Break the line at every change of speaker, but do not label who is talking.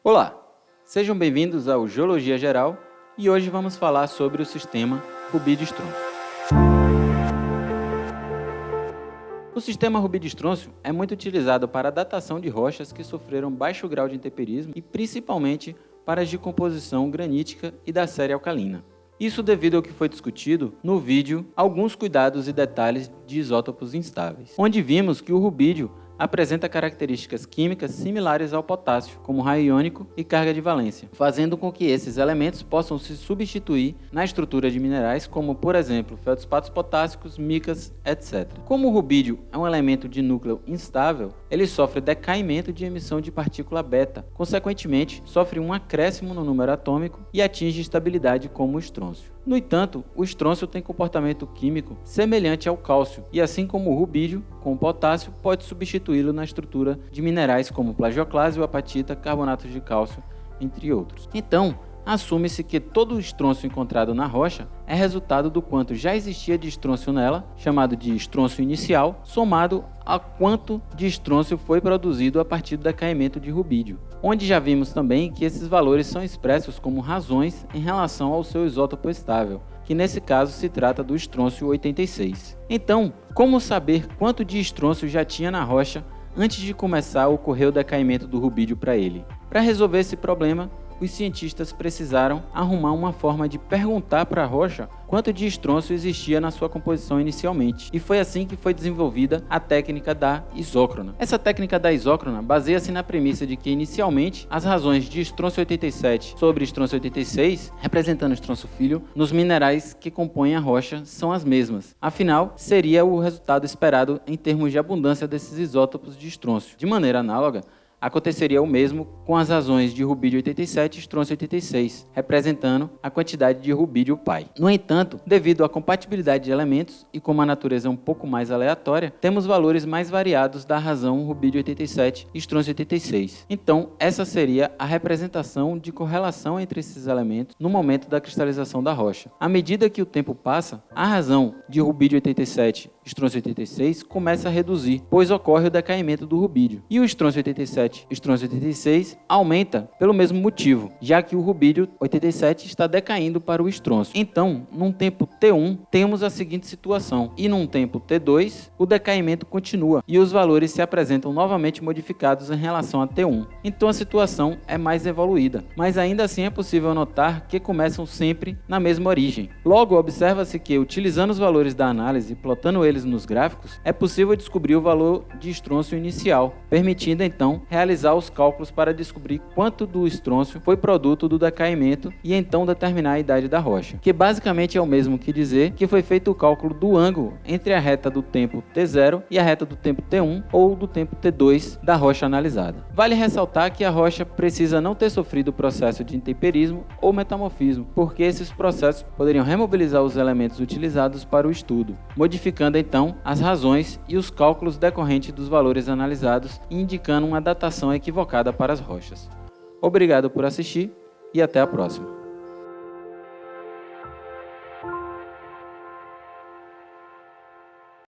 Olá, sejam bem-vindos ao Geologia Geral e hoje vamos falar sobre o sistema rubídio-estrôncio. O sistema rubídio-estrôncio é muito utilizado para a datação de rochas que sofreram baixo grau de intemperismo e principalmente para a decomposição granítica e da série alcalina. Isso devido ao que foi discutido no vídeo Alguns cuidados e detalhes de isótopos instáveis, onde vimos que o rubídio apresenta características químicas similares ao potássio, como raio iônico e carga de valência, fazendo com que esses elementos possam se substituir na estrutura de minerais como, por exemplo, feldspatos potássicos, micas, etc. Como o rubídio é um elemento de núcleo instável, ele sofre decaimento de emissão de partícula beta, consequentemente, sofre um acréscimo no número atômico e atinge estabilidade como o estrôncio. No entanto, o estrôncio tem comportamento químico semelhante ao cálcio, e assim como o rubídio, com o potássio, pode substituí-lo na estrutura de minerais como plagioclásio, apatita, carbonato de cálcio, entre outros. Então, assume-se que todo o estrôncio encontrado na rocha é resultado do quanto já existia de estrôncio nela, chamado de estrôncio inicial, somado a quanto de estrôncio foi produzido a partir do decaimento de rubídio, onde já vimos também que esses valores são expressos como razões em relação ao seu isótopo estável, que nesse caso se trata do estrôncio 86. Então, como saber quanto de estrôncio já tinha na rocha antes de começar a ocorrer o decaimento do rubídio para ele? Para resolver esse problema, os cientistas precisaram arrumar uma forma de perguntar para a rocha quanto de estrôncio existia na sua composição inicialmente. E foi assim que foi desenvolvida a técnica da isócrona. Essa técnica da isócrona baseia-se na premissa de que inicialmente as razões de estrôncio 87 sobre estrôncio 86, representando o estrôncio filho, nos minerais que compõem a rocha são as mesmas. Afinal, seria o resultado esperado em termos de abundância desses isótopos de estrôncio. De maneira análoga, aconteceria o mesmo com as razões de rubídio 87 e estrôncio 86, representando a quantidade de rubídio pai. No entanto, devido à compatibilidade de elementos e como a natureza é um pouco mais aleatória, temos valores mais variados da razão rubídio 87 e estrôncio 86. Então, essa seria a representação de correlação entre esses elementos no momento da cristalização da rocha. À medida que o tempo passa, a razão de rubídio 87 e estrôncio 86 começa a reduzir, pois ocorre o decaimento do rubídio, e o estrôncio 87 estrôncio 86 aumenta pelo mesmo motivo, já que o rubídio 87 está decaindo para o estrôncio. Então, num tempo T1, temos a seguinte situação, e num tempo T2, o decaimento continua, e os valores se apresentam novamente modificados em relação a T1. Então a situação é mais evoluída, mas ainda assim é possível notar que começam sempre na mesma origem. Logo, observa-se que, utilizando os valores da análise e plotando eles nos gráficos, é possível descobrir o valor de estrôncio inicial, permitindo então realizar os cálculos para descobrir quanto do estrôncio foi produto do decaimento e então determinar a idade da rocha, que basicamente é o mesmo que dizer que foi feito o cálculo do ângulo entre a reta do tempo T0 e a reta do tempo T1 ou do tempo T2 da rocha analisada. Vale ressaltar que a rocha precisa não ter sofrido o processo de intemperismo ou metamorfismo, porque esses processos poderiam remobilizar os elementos utilizados para o estudo, modificando então as razões e os cálculos decorrentes dos valores analisados e indicando uma datação equivocada para as rochas. Obrigado por assistir e até a próxima.